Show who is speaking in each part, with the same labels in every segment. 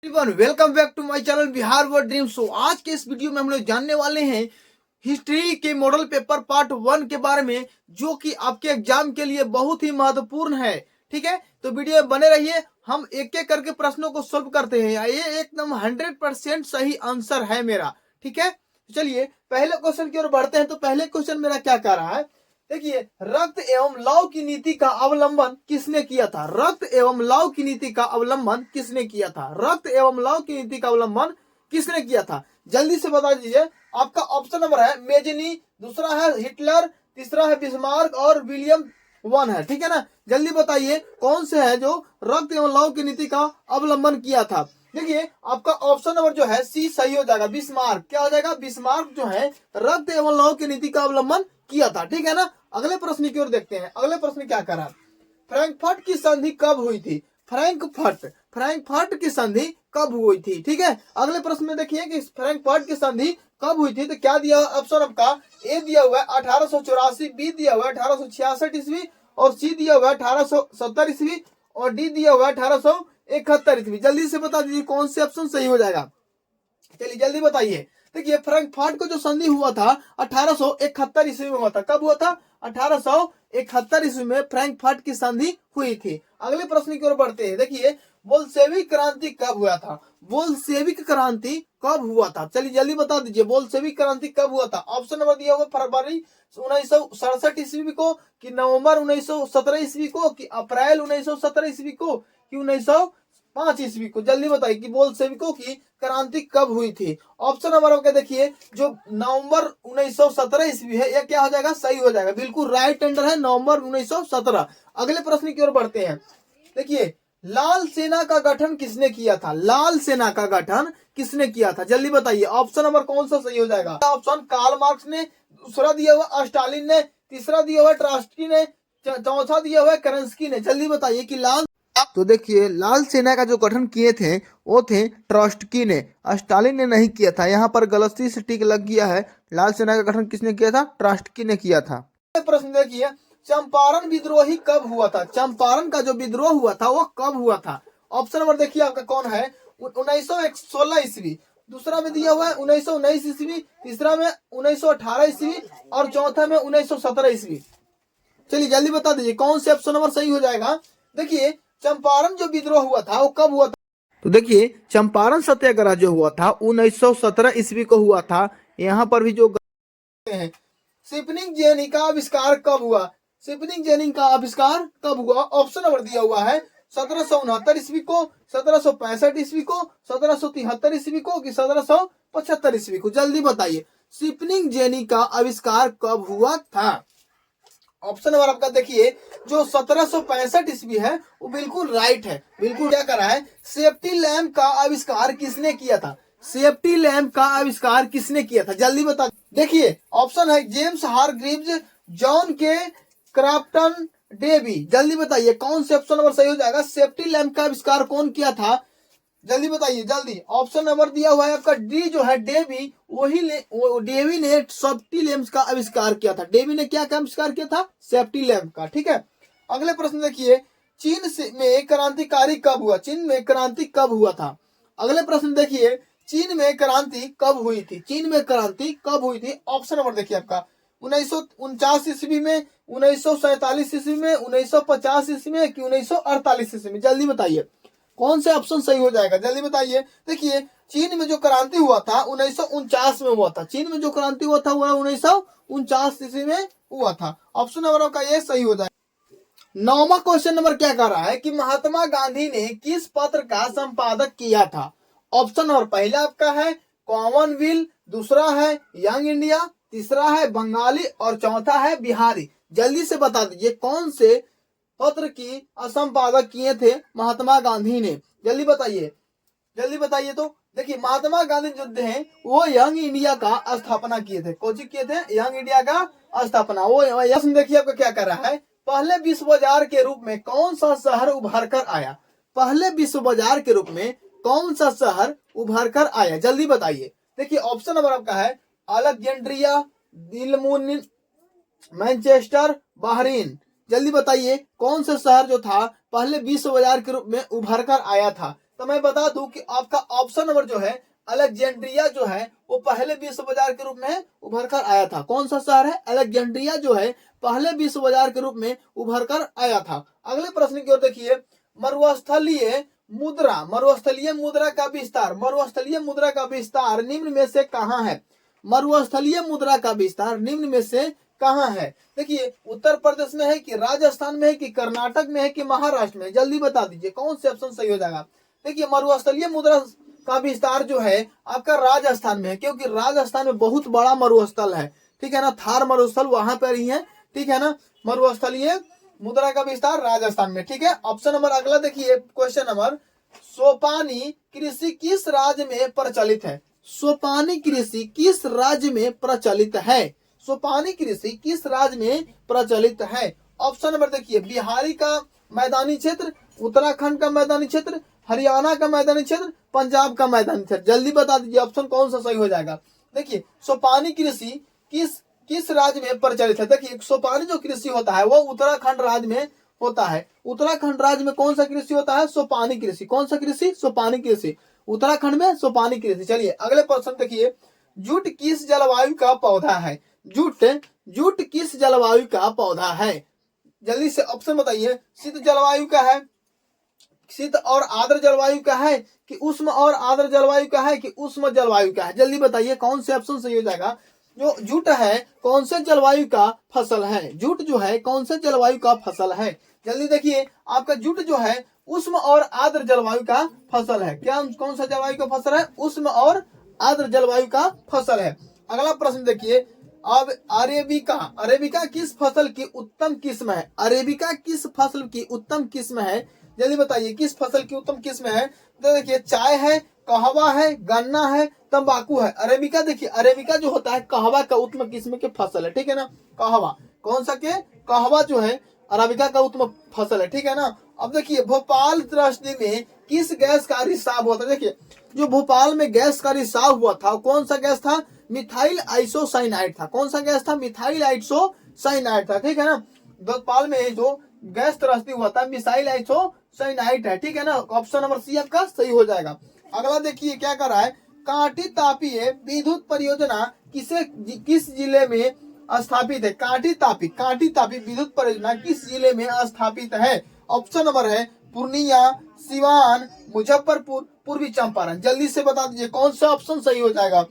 Speaker 1: Everyone welcome back to my channel Bihar word dream show. आज के इस वीडियो में हम लोग जानने वाले हैं हिस्ट्री के मॉडल पेपर पार्ट 1 के बारे में, जो कि आपके एग्जाम के लिए बहुत ही महत्वपूर्ण है। ठीक है, तो वीडियो में बने रहिए। हम एक एक करके प्रश्नों को सॉल्व करते हैं। ये एकदम 100% सही आंसर है मेरा। ठीक है, चलिए पहले क्वेश्चन की ओर बढ़ते हैं। तो पहले क्वेश्चन मेरा क्या कह रहा है, देखिए, रक्त एवं लौ की नीति का अवलंबन किसने किया था? रक्त एवं लौ की नीति का अवलंबन किसने किया था? रक्त एवं लौ की नीति का अवलंबन किसने किया था? जल्दी से बता दीजिए। आपका ऑप्शन नंबर है मेजनी, दूसरा है हिटलर, तीसरा है बिस्मार्क और विलियम वन है। ठीक है ना, जल्दी बताइए कौन से है जो रक्त एवं लौ की नीति का अवलंबन किया था। देखिए, आपका ऑप्शन नंबर जो है सी सही हो जाएगा। बिस्मार्क क्या हो जाएगा? बिस्मार्क जो है रक्त एवं लौ की नीति का अवलंबन किया था। ठीक है ना, अगले प्रश्न की ओर देखते हैं। अगले प्रश्न क्या करा, फ्रैंकफर्ट की संधि कब हुई थी? फ्रैंकफर्ट की संधि कब हुई थी? ठीक है, अगले प्रश्न में देखिए कि फ्रैंकफर्ट की संधि कब हुई थी। तो क्या दिया हुआ ऑप्शन आपका? ए दिया हुआ है 1884, बी दिया हुआ है 1866 ईस्वी, और सी दिया हुआ है 1870 ईस्वी, और डी दिया हुआ है 1871 ईस्वी। जल्दी से बता दीजिए कौन से ऑप्शन सही हो जाएगा। चलिए जल्दी बताइए। देखिए, फ्रैंकफर्ट को जो संधि हुआ था 1871 ईस्वी में हुआ था। कब हुआ था? 1871 ईस्वी में फ्रैंकफर्ट की संधि हुई थी। अगले प्रश्न की ओर बढ़ते हैं। देखिए, बोल्शेविक क्रांति कब हुआ था? बोल्शेविक क्रांति कब हुआ था? चलिए जल्दी बता दीजिए, बोल्शेविक क्रांति कब हुआ था? ऑप्शन नंबर दिया हुआ फरवरी 1967 ईस्वी को, कि नवंबर 1917 ईस्वी को, कि अप्रैल 1917 ईस्वी को, कि 1905 ईस्वी को। जल्दी बताइए कि बोल्शेविकों की क्रांति कब हुई थी। ऑप्शन नंबर आपका देखिए, जो नवंबर 1917 ईस्वी है, यह क्या हो जाएगा? सही हो जाएगा, बिल्कुल राइट आंसर है, नवंबर 1917। अगले प्रश्न की ओर बढ़ते हैं। देखिए, लाल सेना का गठन किसने किया था? लाल सेना का गठन किसने किया था? जल्दी बताइए, ऑप्शन नंबर कौन सा सही हो जाएगा? ऑप्शन कार्ल मार्क्स ने, दूसरा दिया हुआ स्टालिन ने, तीसरा दिया हुआ ट्रॉट्स्की ने, चौथा दिया हुआ करंस्की ने। जल्दी बताइए कि लाल, तो देखिए, लाल सेना का जो गठन किए थे वो थे ट्रॉट्स्की ने, स्टालिन ने नहीं किया था। यहाँ पर गलती से टिक लग गया है। लाल सेना का गठन किसने किया था? ट्रॉट्स्की ने किया था। प्रश्न देखिए, चंपारण विद्रोही कब हुआ था? चंपारण का जो विद्रोह हुआ था वो कब हुआ था? ऑप्शन नंबर देखिए आपका कौन है? 1916 ईस्वी, दूसरा में दिया हुआ है 1919 ईस्वी, तीसरा में 1918 ईस्वी, और चौथा में 1917 ईस्वी। चलिए जल्दी बता दीजिए कौन से ऑप्शन नंबर सही हो जाएगा। देखिए, चंपारण जो विद्रोह हुआ था वो कब हुआ था? तो देखिए, चंपारण सत्याग्रह जो हुआ था 1917 ईस्वी को हुआ था। यहाँ पर भी जो हैं, शिपनिंग जेनी का आविष्कार कब हुआ? शिपनिंग जेनी का आविष्कार कब हुआ? ऑप्शन नंबर दिया हुआ है 1769 ईस्वी को, 1765 ईस्वी को, 1773 ईस्वी को, कि 1775 ईस्वी को। जल्दी बताइए, शिपनिंग जेनी का आविष्कार कब हुआ था? ऑप्शन नंबर आपका देखिए, जो 1765 ईस्वी है वो बिल्कुल राइट है। बिल्कुल क्या कर रहा है? सेफ्टी लैम्प का आविष्कार किसने किया था? सेफ्टी लैम्प का आविष्कार किसने किया था? जल्दी बता। देखिए, ऑप्शन है जेम्स हारग्रीव्स, जॉन के क्राफ्टन, डेवी। जल्दी बताइए कौन से ऑप्शन नंबर सही हो जाएगा। सेफ्टी लैम्प का आविष्कार कौन किया था? जल्दी बताइए जल्दी। ऑप्शन नंबर दिया हुआ है आपका डी जो है डेवी, डेवी ने सेफ्टी लैंप का आविष्कार किया था। डेवी ने क्या आविष्कार किया था? सेफ्टी लैंप का। ठीक है, अगले प्रश्न देखिए, चीन में क्रांतिकारी कब हुआ? चीन में क्रांति कब हुआ था? अगले प्रश्न देखिए, चीन में क्रांति कब हुई थी? चीन में क्रांति कब हुई थी? ऑप्शन नंबर देखिए आपका 1949 ईस्वी में, 1947 ईस्वी में, 1950 ईस्वी में, कि 1948 ईस्वी में। जल्दी बताइए कौन से ऑप्शन सही हो जाएगा। जल्दी बताइए। देखिए, चीन में जो क्रांति हुआ था 1949 में हुआ था। चीन में जो क्रांति हुआ था वो 1949 ईस्वी में हुआ था। ऑप्शन नंबर का ये सही हो जाएगा। नौवां क्वेश्चन नंबर क्या कर रहा है कि महात्मा गांधी ने किस पत्र का संपादक किया था? ऑप्शन नंबर पहला आपका है कॉमनवेल्थ, दूसरा है यंग इंडिया, तीसरा है बंगाली, और चौथा है बिहारी। जल्दी से बता दीजिए कौन से पत्र की संपादक किए थे महात्मा गांधी ने। जल्दी बताइए, जल्दी बताइए। तो देखिए, महात्मा गांधी जो हैं वो यंग इंडिया का स्थापना किए थे। कौन किए थे? यंग इंडिया का स्थापना। वो देखिए आपका क्या कर रहा है, पहले विश्व बाजार के रूप में कौन सा शहर उभर कर आया? पहले विश्व बाजार के रूप में कौन सा शहर उभर कर आया? जल्दी बताइए। देखिए, ऑप्शन नंबर आपका है अलेक्जेंड्रिया, दिलमुन, मैनचेस्टर, बहरीन। जल्दी बताइए कौन सा शहर जो था पहले विश्व बाजार के रूप में उभर कर आया था? तो मैं बता दूं कि आपका ऑप्शन नंबर जो है अलेक्जेंड्रिया जो है वो पहले विश्व बाजार के रूप में उभर कर आया था। कौन सा शहर है? अलेक्जेंड्रिया जो है पहले विश्व बाजार के रूप में उभर कर आया था। अगले प्रश्न की ओर देखिए, मरुस्थलीय मुद्रा का विस्तार, मरुस्थलीय मुद्रा का विस्तार निम्न में से कहाँ है? मरुस्थलीय मुद्रा का विस्तार निम्न में से कहाँ है? देखिए, उत्तर प्रदेश में है कि राजस्थान में है कि कर्नाटक में है कि महाराष्ट्र में? जल्दी बता दीजिए कौन से ऑप्शन सही हो जाएगा। देखिए, मरुस्थलीय मुद्रा का विस्तार जो है आपका राजस्थान में है, क्योंकि राजस्थान में बहुत बड़ा मरुस्थल है, ठीक है ना, थार मरुस्थल वहां पर ही है, ठीक है ना। मरुस्थलीय मुद्रा का विस्तार राजस्थान में, ठीक है। ऑप्शन नंबर अगला देखिए, क्वेश्चन नंबर, सोपानी कृषि किस राज्य में प्रचलित है? सोपानी कृषि किस राज्य में प्रचलित है? सोपानी कृषि किस राज्य में प्रचलित है? ऑप्शन नंबर देखिए, बिहारी का मैदानी क्षेत्र, उत्तराखंड का मैदानी क्षेत्र, हरियाणा का मैदानी क्षेत्र, पंजाब का मैदानी क्षेत्र। जल्दी बता दीजिए ऑप्शन कौन सा सही हो जाएगा। देखिए, सोपानी कृषि किस राज्य में प्रचलित है? देखिए, सोपानी जो कृषि होता है वो उत्तराखंड राज्य में होता है। उत्तराखंड राज्य में कौन सा कृषि होता है? सोपानी कृषि। कौन सा कृषि? सोपानी कृषि, उत्तराखंड में सोपानी कृषि। चलिए अगले प्रश्न देखिए, जूट किस जलवायु का पौधा है? जूट किस जलवायु का पौधा है? जल्दी से ऑप्शन बताइए। शीत जलवायु का है, शीत और आर्द्र जलवायु का है कि उष्ण और आर्द्र जलवायु का है कि उष्ण जलवायु का है? जल्दी बताइए कौन से ऑप्शन सही हो जाएगा। जो जूट है कौन से जलवायु का फसल है? जूट जो है कौन से जलवायु का फसल है? जल्दी देखिए, आपका जूट जो है उष्ण और आर्द्र जलवायु का फसल है। क्या कौन सा जलवायु का फसल है? उष्ण और आर्द्र जलवायु का फसल है। अगला प्रश्न देखिए, अब अरेबिका किस फसल की उत्तम किस्म है? अरेबिका किस फसल की उत्तम किस्म है? जल्दी बताइए किस फसल की उत्तम किस्म है। तो देखिए, चाय है, कहवा है, गन्ना है, तंबाकू है। अरेबिका देखिए, अरेबिका जो होता है कहवा का उत्तम किस्म के फसल है, ठीक है ना। कहवा कौन सा के? कहवा जो है अरेबिका का उत्तम फसल है, ठीक है ना। अब देखिए, भोपाल त्रस्ती में किस गैस का रिसाव हुआ था? देखिए, जो भोपाल में गैस का रिसाव हुआ था कौन सा गैस था? मिथाइल आइसोसाइनाइड था। कौन सा गैस था? मिथाइल आइसोसाइनाइड था, ठीक है ना। भोपाल में जो गैस त्रस्ती हुआ था मिथाइल आइसोसाइनाइड है, ठीक है ना। ऑप्शन नंबर सी आपका सही हो जाएगा। अगला देखिए क्या कर रहा है, कांटी तापीय विद्युत परियोजना किस जिले में स्थापित है? कांटी तापी विद्युत परियोजना किस जिले में स्थापित है? ऑप्शन नंबर है पूर्णिया, सिवान, मुजफ्फरपुर, पूर्वी चंपारण। जल्दी से बता दीजिए कौन सा ऑप्शन सही हो जाएगा।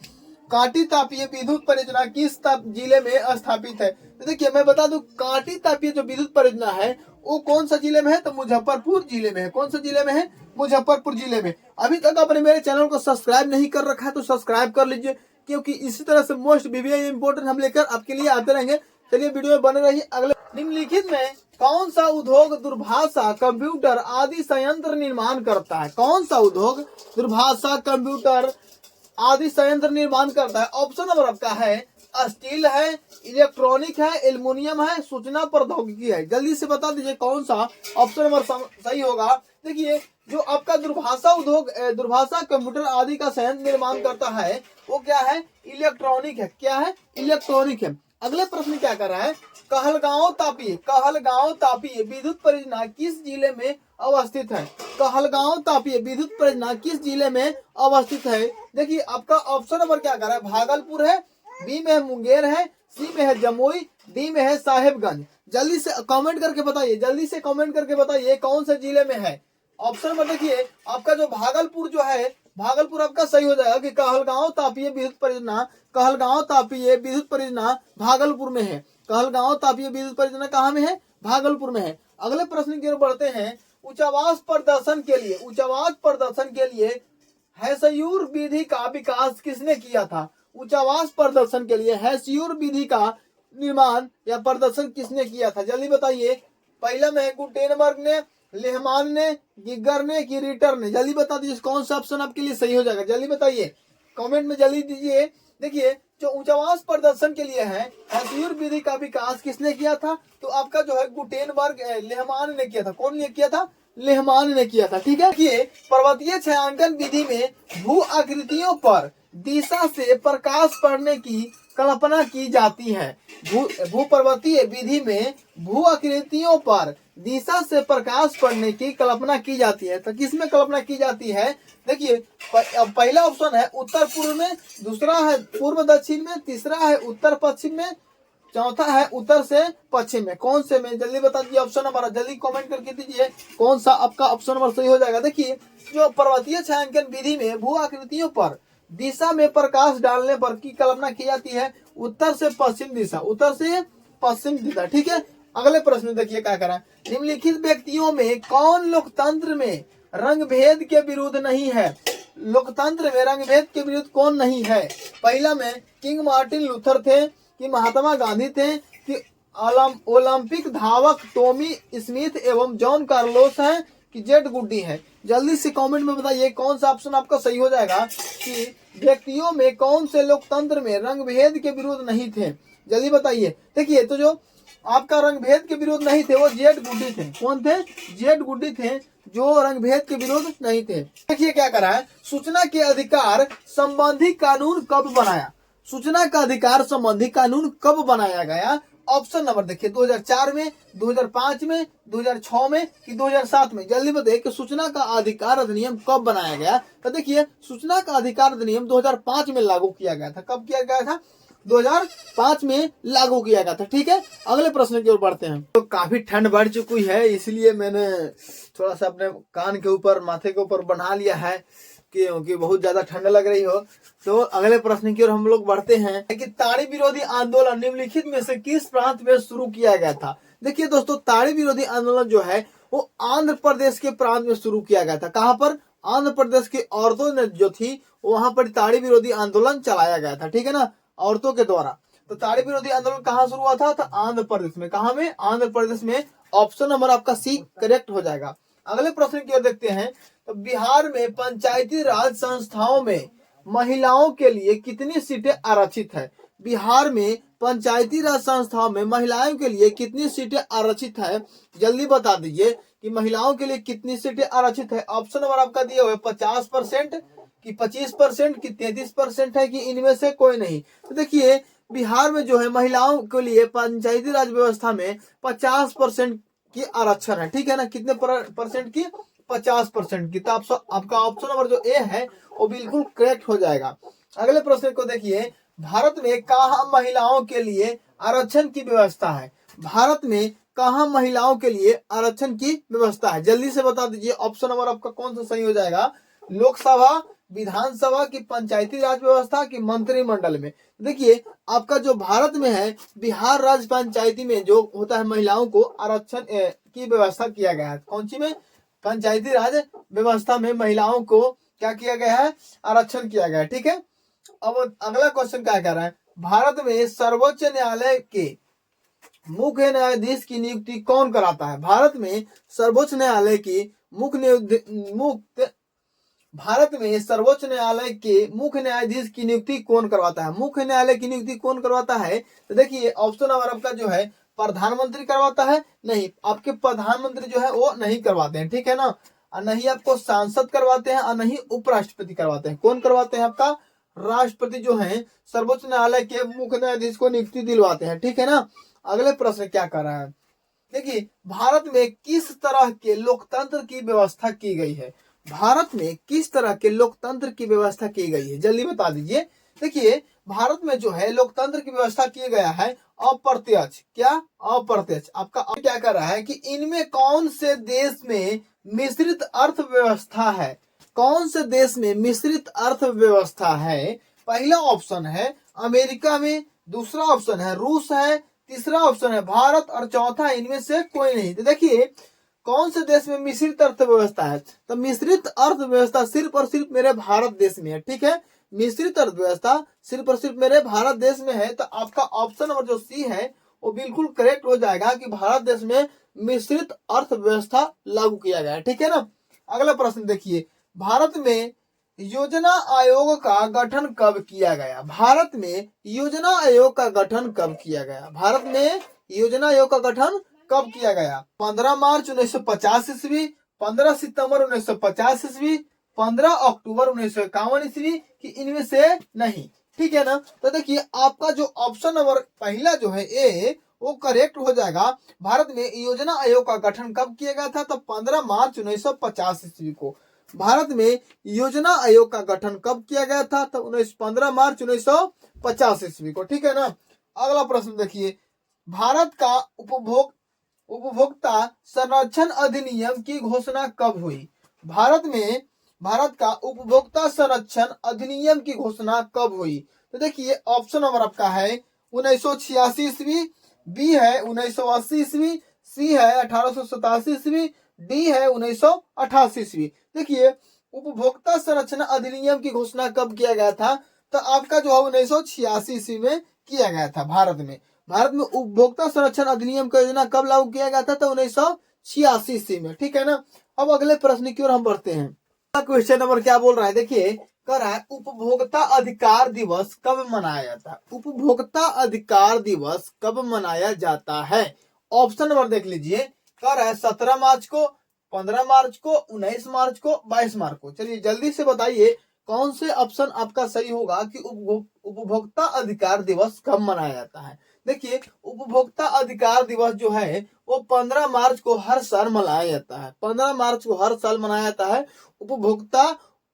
Speaker 1: कांटी तापीय विद्युत परियोजना किस जिले में स्थापित है? तो देखिए, मैं बता दूं, कांटी तापीय जो विद्युत परियोजना है वो कौन सा जिले में है? तो मुजफ्फरपुर जिले में है। कौन सा जिले में है? मुजफ्फरपुर जिले में। अभी तक आपने मेरे चैनल को सब्सक्राइब नहीं कर रखा है तो सब्सक्राइब कर लीजिए, क्योंकि इसी तरह से मोस्ट वीवीआई इंपोर्टेंट हम लेकर आपके लिए आते रहेंगे। चलिए वीडियो में बने रहिए। अगले निम्नलिखित में कौन सा उद्योग दूरभाषा, कंप्यूटर आदि संयंत्र निर्माण करता है? कौन सा उद्योग दूरभाषा, कंप्यूटर आदि संयंत्र निर्माण करता है? ऑप्शन नंबर आपका है स्टील है, इलेक्ट्रॉनिक है, एल्युमिनियम है, सूचना प्रौद्योगिकी है। जल्दी से बता दीजिए कौन सा ऑप्शन नंबर सही होगा। देखिए, जो आपका दूरभाषा उद्योग, दूरभाषा कंप्यूटर आदि का संयंत्र निर्माण करता है वो क्या है? इलेक्ट्रॉनिक है। क्या है? इलेक्ट्रॉनिक है। अगले प्रश्न क्या कर रहा है, कहलगांव तापीय विद्युत परियोजना किस जिले में अवस्थित है? कहलगांव तापीय विद्युत परियोजना किस जिले में अवस्थित है? देखिए, आपका ऑप्शन नंबर क्या कर रहा है, भागलपुर है, बी में है मुंगेर है, सी में है जमुई, डी में है साहेबगंज। जल्दी से कमेंट करके बताइए कौन से जिले में है। ऑप्शन नंबर देखिए, आपका जो भागलपुर जो है, भागलपुर आपका सही हो जाएगा कि कहलगांव तापीय विद्युत परियोजना भागलपुर में है। कहलगांव तापीय विद्युत परियोजना कहाँ में है? भागलपुर में है। अगले प्रश्न की ओर बढ़ते हैं। उच्चावास प्रदर्शन के लिए हैस्यूर विधि का विकास किसने किया था? उच्चावास प्रदर्शन के लिए हैस्यूर विधि का निर्माण या प्रदर्शन किसने किया था? जल्दी बताइए। पहला में गुटेनबर्ग ने, लेहमान ने, गिगर ने कि रिटर ने? जल्दी बता दीजिए कौन सा ऑप्शन आपके लिए सही हो जाएगा। जल्दी बताइए, कमेंट में जल्दी दीजिए। देखिए, जो उच्चावास प्रदर्शन के लिए है हैस्यूर विधि का विकास किसने किया था? तो आपका जो है गुटेनबर्ग, लेहमान ने किया था। कौन ने किया था? लेहमान ने किया था, ठीक है। देखिए, पर्वतीय छायांकन विधि में भू आकृतियों पर दिशा से प्रकाश पड़ने की कल्पना की जाती है। भू पर्वतीय विधि में भू आकृतियों पर दिशा से प्रकाश पड़ने की कल्पना की जाती है। तो किसमें कल्पना की जाती है? देखिए पहला ऑप्शन है उत्तर पूर्व में, दूसरा है पूर्व दक्षिण में, तीसरा है उत्तर पश्चिम में, चौथा है उत्तर से पश्चिम में। कौन से में? जल्दी बता दीजिए ऑप्शन नंबर, जल्दी कमेंट करके दीजिए कौन सा आपका ऑप्शन नंबर सही हो जाएगा। देखिए जो पर्वतीय छायांकन विधि में भू आकृतियों पर दिशा में प्रकाश डालने पर की कल्पना की जाती है उत्तर से पश्चिम दिशा, उत्तर से पश्चिम दिशा। ठीक है, अगले प्रश्न देखिए क्या करा। निम्नलिखित व्यक्तियों में कौन लोकतंत्र में रंग भेद के विरुद्ध नहीं है? लोकतंत्र में रंग भेद के विरुद्ध कौन नहीं है? पहला में किंग मार्टिन लूथर थे, कि महात्मा गांधी थे, कि ओलंपिक धावक टॉमी स्मिथ एवं जॉन कार्लोस हैं, कि जेड गुड्डी है। जल्दी से कमेंट में बताइए कौन सा ऑप्शन आपका सही हो जाएगा कि व्यक्तियों में कौन से लोकतंत्र में रंग भेद के विरुद्ध नहीं थे। जल्दी बताइए। देखिए तो जो आपका रंग भेद के विरुद्ध नहीं थे वो जेड गुड्डी थे। कौन थे? जेड गुड्डी थे जो रंग भेद के विरुद्ध नहीं थे। देखिए क्या करा है, सूचना के अधिकार संबंधी कानून कब बनाया? सूचना का अधिकार संबंधी कानून कब बनाया गया? ऑप्शन नंबर देखिए 2004 में, 2005 में, 2006 में, कि 2007 में। जल्दी बताइए कि सूचना का अधिकार अधिनियम कब बनाया गया? तो देखिए सूचना का अधिकार अधिनियम 2005 में लागू किया गया था। कब किया गया था? 2005 में लागू किया गया था। ठीक है, अगले प्रश्न की ओर बढ़ते हैं। तो काफी ठंड बढ़ चुकी है, इसलिए मैंने थोड़ा सा अपने कान के ऊपर, माथे के ऊपर बना लिया है क्योंकि बहुत ज्यादा ठंड लग रही हो। तो अगले प्रश्न की ओर हम लोग बढ़ते हैं कि ताड़ी विरोधी आंदोलन निम्नलिखित में से किस प्रांत में शुरू किया गया था? देखिए दोस्तों ताड़ी विरोधी आंदोलन जो है वो आंध्र प्रदेश के प्रांत में शुरू किया गया था। कहाँ पर? आंध्र प्रदेश की औरतों ने जो थी वहां पर ताड़ी विरोधी आंदोलन चलाया गया था। ठीक है ना, औरतों के द्वारा। तो ताड़ी विरोधी आंदोलन कहाँ शुरू हुआ था? तो आंध्र प्रदेश में। कहाँ में? आंध्र प्रदेश में। ऑप्शन नंबर आपका सी करेक्ट हो जाएगा। अगले प्रश्न की ओर देखते हैं। तो बिहार में पंचायती राज संस्थाओं में महिलाओं के लिए कितनी सीटें आरक्षित है? बिहार में पंचायती राज संस्थाओं में महिलाओं के लिए कितनी सीटें आरक्षित है? जल्दी बता दीजिए कि महिलाओं के लिए कितनी सीटें आरक्षित है। ऑप्शन नंबर आपका दिया हुआ है 50%, कि 25%, कि 33% है, कि इनमें से कोई नहीं। तो देखिए बिहार में जो है महिलाओं के लिए पंचायती राज व्यवस्था में 50% की आरक्षण है। ठीक है ना, कितने परसेंट की? 50% की। तो आपका ऑप्शन नंबर जो ए है वो बिल्कुल करेक्ट हो जाएगा। अगले प्रश्न को देखिए। भारत में कहाँ महिलाओं के लिए आरक्षण की व्यवस्था है? भारत में कहाँ महिलाओं के लिए आरक्षण की व्यवस्था है? जल्दी से बता दीजिए ऑप्शन नंबर आपका कौन सा सही हो जाएगा? लोकसभा, विधानसभा, की पंचायती राज व्यवस्था, की मंत्रिमंडल में? देखिए आपका जो भारत में है बिहार राज्य पंचायती में जो होता है महिलाओं को आरक्षण की व्यवस्था किया गया है। कौन सी में? पंचायती राज व्यवस्था में महिलाओं को क्या किया गया है? आरक्षण किया गया है। ठीक है, अब अगला क्वेश्चन क्या कह रहा है। भारत में सर्वोच्च न्यायालय के मुख्य न्यायाधीश की नियुक्ति कौन कराता है? भारत में सर्वोच्च न्यायालय की भारत में सर्वोच्च न्यायालय के मुख्य न्यायाधीश की नियुक्ति कौन करवाता है? मुख्य न्यायालय की नियुक्ति कौन करवाता है? तो देखिए ऑप्शन नंबर आपका जो है प्रधानमंत्री करवाता है। नहीं, आपके प्रधानमंत्री जो है वो नहीं करवाते हैं। ठीक है ना, और नहीं आपको सांसद करवाते हैं, और नहीं उपराष्ट्रपति करवाते हैं। कौन करवाते हैं? आपका राष्ट्रपति जो है सर्वोच्च न्यायालय के मुख्य न्यायाधीश को नियुक्ति दिलवाते हैं। ठीक है ना, अगले प्रश्न क्या कर रहा है। देखिए भारत में किस तरह के लोकतंत्र की व्यवस्था की गई है? भारत में किस तरह के लोकतंत्र की व्यवस्था की गई है? जल्दी बता दीजिए। देखिए भारत में जो है लोकतंत्र की व्यवस्था किया गया है अप्रत्यक्ष। क्या? अप्रत्यक्ष। आपका क्या कर रहा है कि इनमें कौन से देश में मिश्रित अर्थव्यवस्था है? कौन से देश में मिश्रित अर्थव्यवस्था है? पहला ऑप्शन है अमेरिका में, दूसरा ऑप्शन है रूस है, तीसरा ऑप्शन है भारत, और चौथा इनमें से कोई नहीं। तो देखिए कौन से देश में मिश्रित अर्थव्यवस्था है? तो मिश्रित अर्थव्यवस्था सिर्फ और सिर्फ मेरे भारत देश में है। ठीक है, मिश्रित अर्थव्यवस्था सिर्फ और सिर्फ मेरे भारत देश में है। तो आपका ऑप्शन नंबर जो सी है वो बिल्कुल करेक्ट हो जाएगा कि भारत देश में मिश्रित अर्थव्यवस्था लागू किया गया है। ठीक है ना, अगला प्रश्न देखिए। भारत में योजना आयोग का गठन कब किया गया? भारत में योजना आयोग का गठन कब किया गया? भारत में योजना आयोग का गठन कब किया गया? 15 मार्च 1950 ईस्वी, 15 सितंबर 1950 ईस्वी, 15 अक्टूबर 1951 ईस्वी, कि इनमें से नहीं। ठीक है ना, तो देखिए आपका जो ऑप्शन नंबर पहला जो है ए वो करेक्ट हो जाएगा। भारत में योजना आयोग का गठन कब किया गया था? तो 15 मार्च 1950 ईस्वी को भारत में योजना आयोग का गठन कब किया गया था? तो 15 मार्च 1950 ईस्वी को, ठीक है ना। अगला प्रश्न देखिए, भारत का उपभोक्ता संरक्षण अधिनियम की घोषणा कब हुई? भारत का उपभोक्ता संरक्षण अधिनियम की घोषणा कब हुई? तो देखिए ऑप्शन नंबर आपका है 1986 ईस्वी, बी है 1980 ईस्वी, सी है 1887 ईस्वी, डी है 1988 ईस्वी। देखिए उपभोक्ता संरक्षण अधिनियम की घोषणा कब किया गया था? तो आपका जो है 1986 ईस्वी में किया गया था। भारत में उपभोक्ता संरक्षण अधिनियम का योजना कब लागू किया गया था? तो 1986 ईस्वी में, ठीक है ना। अब अगले प्रश्न की ओर हम बढ़ते हैं। क्वेश्चन नंबर क्या बोल रहा है, देखिए कह रहा है उपभोक्ता अधिकार दिवस कब मनाया जाता है? उपभोक्ता अधिकार दिवस कब मनाया जाता है? ऑप्शन नंबर देख लीजिए, कह रहा है 17 मार्च को, 15 मार्च को, 19 मार्च को, 22 मार्च को। चलिए जल्दी से बताइए कौन से ऑप्शन आपका सही होगा कि उपभोक्ता अधिकार दिवस कब मनाया जाता है। देखिए उपभोक्ता अधिकार दिवस जो है वो 15 मार्च को हर साल मनाया जाता है। 15 मार्च को हर साल मनाया जाता है उपभोक्ता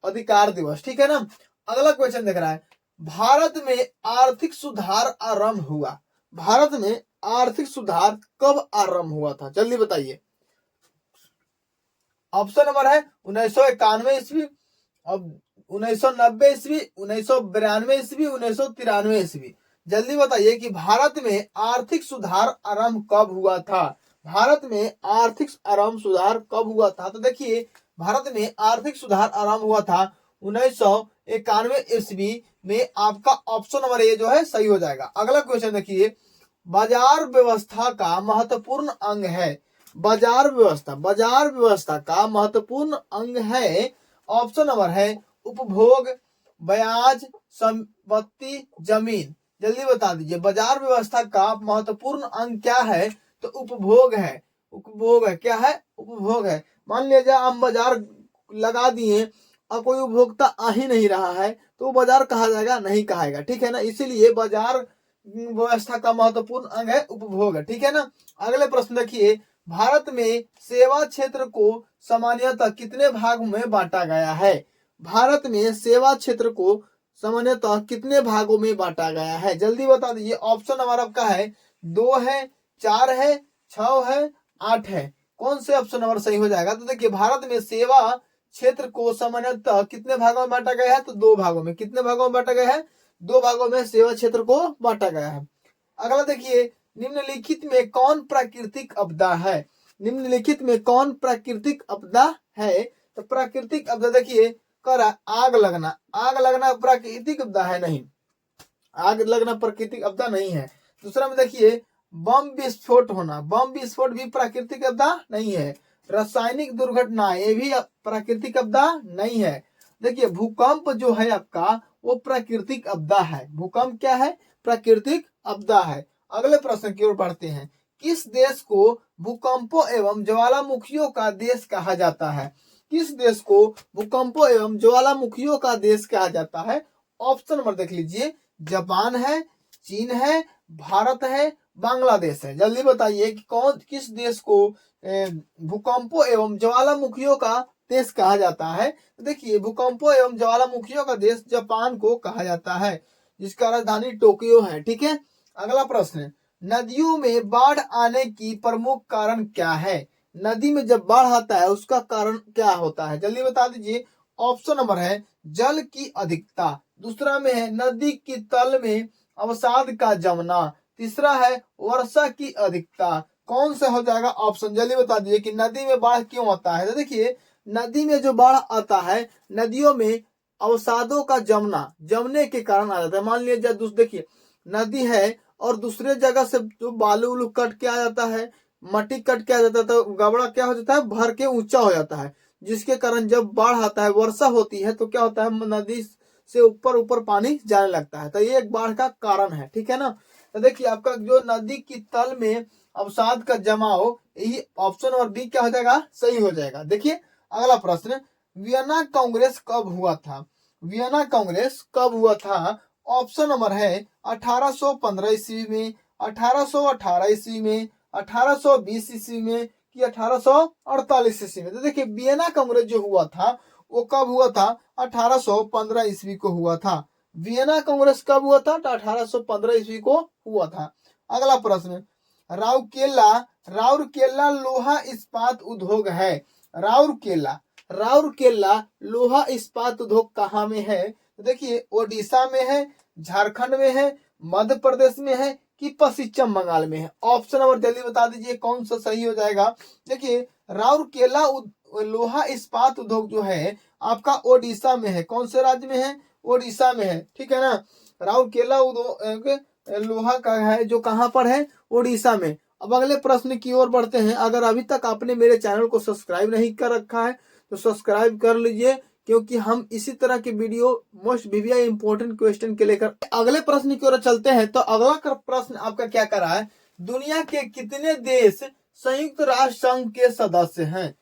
Speaker 1: अधिकार दिवस, ठीक है ना। अगला क्वेश्चन देख रहा है, भारत में आर्थिक सुधार आरंभ हुआ। भारत में आर्थिक सुधार कब आरंभ हुआ था? जल्दी बताइए। ऑप्शन नंबर है 1991 ईस्वी, अब 1990 ईस्वी, 1992 ईस्वी, 1993 ईस्वी। जल्दी बताइए कि भारत में आर्थिक सुधार आरंभ कब हुआ था? भारत में आर्थिक आरंभ सुधार कब हुआ था? तो देखिए भारत में आर्थिक सुधार आरंभ हुआ था 1991 ईस्वी में। आपका ऑप्शन नंबर ए जो है सही हो जाएगा। अगला क्वेश्चन देखिए, बाजार व्यवस्था का महत्वपूर्ण अंग है। बाजार व्यवस्था का महत्वपूर्ण अंग है। ऑप्शन नंबर है उपभोग, ब्याज, संपत्ति, जमीन। जल्दी बता दीजिए बाजार व्यवस्था का महत्वपूर्ण अंग क्या है? तो उपभोग है। उपभोग है, क्या है? उपभोग है। मान लीजिए हम बाजार लगा दिए और कोई उपभोक्ता आ ही नहीं रहा है तो बाजार कहा जाएगा? नहीं कहाएगा, ठीक है ना। इसीलिए बाजार व्यवस्था का महत्वपूर्ण अंग है उपभोग, ठीक है ना। अगले प्रश्न देखिए, भारत में सेवा क्षेत्र को सामान्यतः कितने भागों में बांटा गया है? भारत में सेवा क्षेत्र को सामान्यतः कितने भागों में बांटा गया है? जल्दी बता दीजिए। ऑप्शन नंबर आपका है 2 है, 4 है, 6 है, 8 है। कौन से ऑप्शन नंबर सही हो जाएगा? तो देखिए भारत में सेवा क्षेत्र को सामान्यतः कितने भागों में बांटा गया है? तो 2 भागों में। कितने भागों में बांटा गया है? 2 भागों में सेवा क्षेत्र को बांटा गया है। अगला देखिए, निम्नलिखित में कौन प्राकृतिक आपदा है? निम्नलिखित में कौन प्राकृतिक आपदा है? तो प्राकृतिक आपदा देखिए कर आग लगना। आग लगना प्राकृतिक आपदा है? नहीं, आग लगना प्राकृतिक आपदा नहीं है। दूसरा में देखिए बम विस्फोट होना। बम विस्फोट भी प्राकृतिक आपदा नहीं है। रासायनिक दुर्घटना ये भी प्राकृतिक आपदा नहीं है। देखिए भूकंप जो है आपका वो प्राकृतिक आपदा है। भूकंप क्या है? प्राकृतिक आपदा है। अगले प्रश्न की ओर बढ़ते हैं, किस देश को भूकंपों एवं ज्वालामुखियों का देश कहा जाता है? किस देश को भूकंपों एवं ज्वालामुखियों का देश कहा जाता है? ऑप्शन नंबर देख लीजिए, जापान है, चीन है, भारत है, बांग्लादेश है। जल्दी बताइए कि किस देश को भूकंपों एवं ज्वालामुखियों का देश कहा जाता है? देखिए भूकंपों एवं ज्वालामुखियों का देश जापान को कहा जाता है, जिसका राजधानी टोक्यो है, ठीक है। अगला प्रश्न, नदियों में बाढ़ आने की प्रमुख कारण क्या है? नदी में जब बाढ़ आता है उसका कारण क्या होता है? जल्दी बता दीजिए। ऑप्शन नंबर है जल की अधिकता, दूसरा में है नदी की तल में अवसाद का जमना, तीसरा है वर्षा की अधिकता। कौन सा हो जाएगा ऑप्शन? जल्दी बता दीजिए कि नदी में बाढ़ क्यों आता है। तो देखिए नदी में जो बाढ़ आता है, नदियों में अवसादों का जमने के कारण आ जाता है। मान लीजिए देखिए नदी है और दूसरे जगह से जो बालू उलू कट के आ जाता है, मट्टी कट के आ जाता है, तो गबड़ा क्या हो जाता है? भर के ऊंचा हो जाता है, जिसके कारण जब बाढ़ आता है, वर्षा होती है, तो क्या होता है? नदी से ऊपर ऊपर पानी जाने लगता है। तो ये एक बाढ़ का कारण है, ठीक है ना। तो देखिए आपका जो नदी की तल में अवसाद का जमाव, यही ऑप्शन नंबर बी क्या हो जाएगा? सही हो जाएगा। देखिए अगला प्रश्न, वियना कांग्रेस कब हुआ था? वियना कांग्रेस कब हुआ था? ऑप्शन नंबर है 1815 ईस्वी में, 1818 ईस्वी में, 1820 ईस्वी में कि 1848 ईस्वी में? तो देखिए वियना कांग्रेस जो हुआ था वो कब हुआ था? 1815 ईस्वी को हुआ था। वियना कांग्रेस कब हुआ था? तो 1815 ईस्वी को हुआ था। अगला प्रश्न, राउरकेला, राउरकेला लोहा इस्पात उद्योग है। राउरकेला, राउरकेला लोहा इस्पात उद्योग कहाँ में है? तो देखिए ओडिशा में है, झारखंड में है, मध्य प्रदेश में है कि पश्चिम बंगाल में है? ऑप्शन नंबर जल्दी बता दीजिए कौन सा सही हो जाएगा। देखिए राउरकेला लोहा इस्पात उद्योग जो है आपका ओडिशा में है। कौन से राज्य में है? ओडिशा में है, ठीक है ना। राउरकेला उद्योग लोहा का है जो कहाँ पर है? ओडिशा में। अब अगले प्रश्न की ओर बढ़ते हैं। अगर अभी तक आपने मेरे चैनल को सब्सक्राइब नहीं कर रखा है तो सब्सक्राइब कर लीजिए, क्योंकि हम इसी तरह के video most VVI important question के लेकर अगले प्रश्न की ओर चलते हैं। तो अगला प्रश्न आपका क्या कर रहा है? दुनिया के कितने देश संयुक्त राष्ट्र संघ के सदस्य हैं?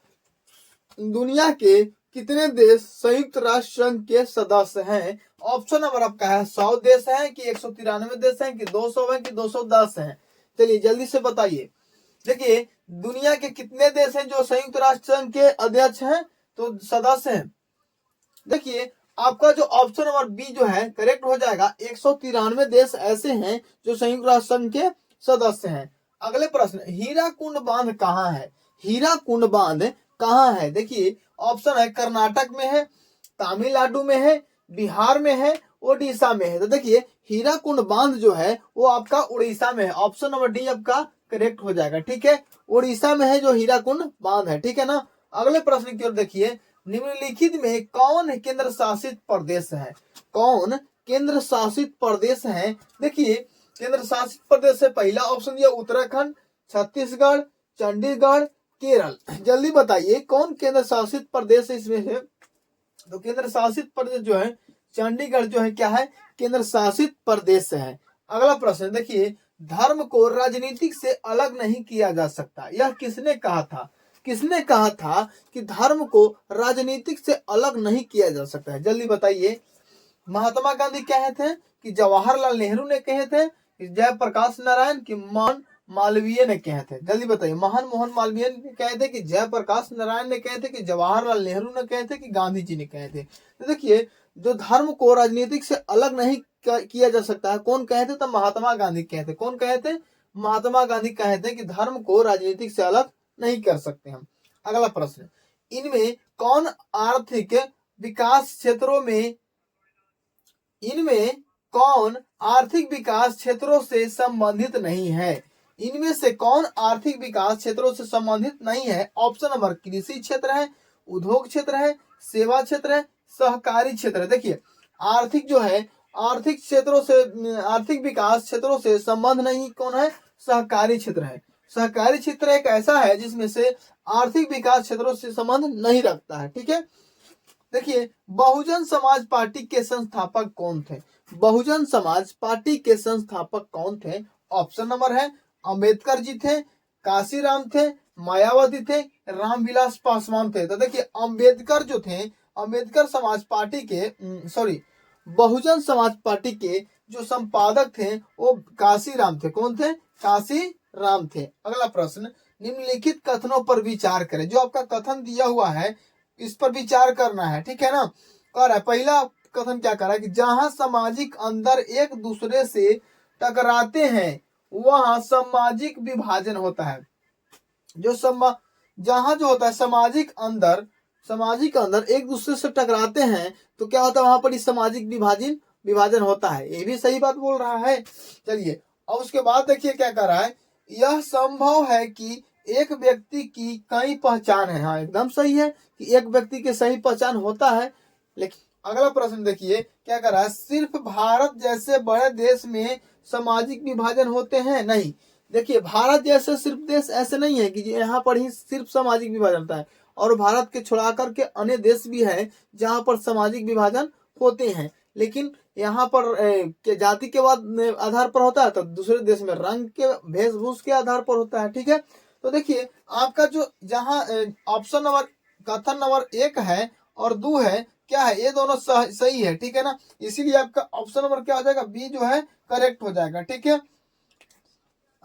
Speaker 1: दुनिया के कितने देश संयुक्त राष्ट्र संघ के सदस्य हैं? ऑप्शन नंबर आपका है 100 देश हैं कि 193 देश हैं कि 200 हैं कि 210 हैं? चलिए जल्दी से बताइए। देखिए दुनिया के कितने देश हैं जो संयुक्त राष्ट्र संघ के अध्यक्ष हैं, तो सदस्य हैं? देखिए आपका जो ऑप्शन नंबर बी जो है करेक्ट हो जाएगा। 193 देश ऐसे हैं जो संयुक्त राष्ट्र संघ के सदस्य हैं। अगले प्रश्न, हीराकुंड बांध कहाँ है? हीराकुंड बांध कहाँ है? देखिए ऑप्शन है कर्नाटक में है, तमिलनाडु में है, बिहार में है, ओडिशा में है। तो देखिए हीराकुंड बांध जो है वो आपका उड़ीसा में है। ऑप्शन नंबर डी आपका करेक्ट हो जाएगा, ठीक है। उड़ीसा में है जो हीराकुंड बांध है, ठीक है ना। अगले प्रश्न की ओर देखिए, निम्नलिखित में कौन केंद्र शासित प्रदेश है? कौन केंद्र शासित प्रदेश है? देखिए केंद्र शासित प्रदेश से पहला ऑप्शन दिया उत्तराखंड, छत्तीसगढ़, चंडीगढ़, केरल। जल्दी बताइए कौन केंद्र शासित प्रदेश है इसमें से? तो केंद्र शासित प्रदेश जो है चंडीगढ़ जो है क्या है? केंद्र शासित प्रदेश है। अगला प्रश्न देखिए, धर्म को राजनीतिक से अलग नहीं किया जा सकता, यह किसने कहा था? किसने कहा था कि धर्म को राजनीतिक से अलग नहीं किया जा सकता है? जल्दी बताइए। महात्मा गांधी कहे थे कि जवाहरलाल नेहरू ने कहे थे कि जयप्रकाश नारायण की मोहन मालवीय ने कहे थे? जल्दी बताइए। मोहन मालवीय ने कहे थे कि जयप्रकाश नारायण ने कहे थे कि जवाहरलाल नेहरू ने कहे थे कि गांधी जी ने कहे थे? तो देखिए जो धर्म को राजनीतिक से अलग नहीं किया जा सकता है कौन कहे थे? तो महात्मा गांधी कहे थे। कौन कहे थे? महात्मा गांधी कहे थे कि धर्म को राजनीतिक से अलग नहीं कर सकते हम। अगला प्रश्न, इनमें कौन आर्थिक विकास क्षेत्रों में इनमें कौन आर्थिक विकास क्षेत्रों से संबंधित नहीं है? इनमें से कौन आर्थिक विकास क्षेत्रों से संबंधित नहीं है? ऑप्शन नंबर कृषि क्षेत्र है, उद्योग क्षेत्र है, सेवा क्षेत्र है, सहकारी क्षेत्र है। देखिए आर्थिक जो है आर्थिक क्षेत्रों से आर्थिक विकास क्षेत्रों से संबंध नहीं कौन है? सहकारी क्षेत्र है। सहकारी क्षेत्र एक ऐसा है जिसमें से आर्थिक विकास क्षेत्रों से संबंध नहीं रखता है, ठीक है। देखिए बहुजन समाज पार्टी के संस्थापक कौन थे? बहुजन समाज पार्टी के संस्थापक कौन थे? ऑप्शन नंबर है अंबेडकर जी थे, काशीराम थे, मायावती थे, रामविलास पासवान थे? तो देखिए अंबेडकर जो थे, अंबेडकर समाज पार्टी के सॉरी बहुजन समाज पार्टी के जो संपादक थे वो काशीराम थे। कौन थे? काशीराम थे। अगला प्रश्न, निम्नलिखित कथनों पर विचार करें। जो आपका कथन दिया हुआ है इस पर विचार करना है, ठीक है ना। कह रहा है पहला कथन क्या कर रहा है कि जहां सामाजिक अंदर एक दूसरे से टकराते हैं वहां सामाजिक विभाजन होता है। जहां जो होता है सामाजिक अंदर एक दूसरे से टकराते हैं तो क्या होता है? वहां पर सामाजिक विभाजन होता है। ये भी सही बात बोल रहा है। चलिए अब उसके बाद देखिए क्या कर रहा है, यह संभव है कि एक व्यक्ति की कई पहचान है। हाँ एकदम सही है कि एक व्यक्ति की सही पहचान होता है। लेकिन अगला प्रश्न देखिए क्या कर रहा है, सिर्फ भारत जैसे बड़े देश में सामाजिक विभाजन होते हैं? नहीं। देखिए भारत जैसे सिर्फ देश ऐसे नहीं है कि यहाँ पर ही सिर्फ सामाजिक विभाजन होता है, और भारत के छोड़ा करके अन्य देश भी है जहाँ पर सामाजिक विभाजन होते हैं। लेकिन यहाँ पर के जाति के बाद आधार पर होता है, तो दूसरे देश में रंग के वेशभूष के आधार पर होता है, ठीक है। तो देखिए आपका जो जहाँ ऑप्शन नंबर कथन नंबर 1 है और 2 है क्या है? ये दोनों सही है, ठीक है ना। इसीलिए आपका ऑप्शन नंबर क्या हो जाएगा? बी जो है करेक्ट हो जाएगा, ठीक है।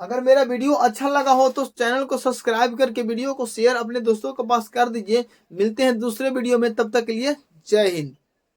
Speaker 1: अगर मेरा वीडियो अच्छा लगा हो तो चैनल को सब्सक्राइब करके वीडियो को शेयर अपने दोस्तों के पास कर दीजिए। मिलते हैं दूसरे वीडियो में, तब तक के लिए जय हिंद।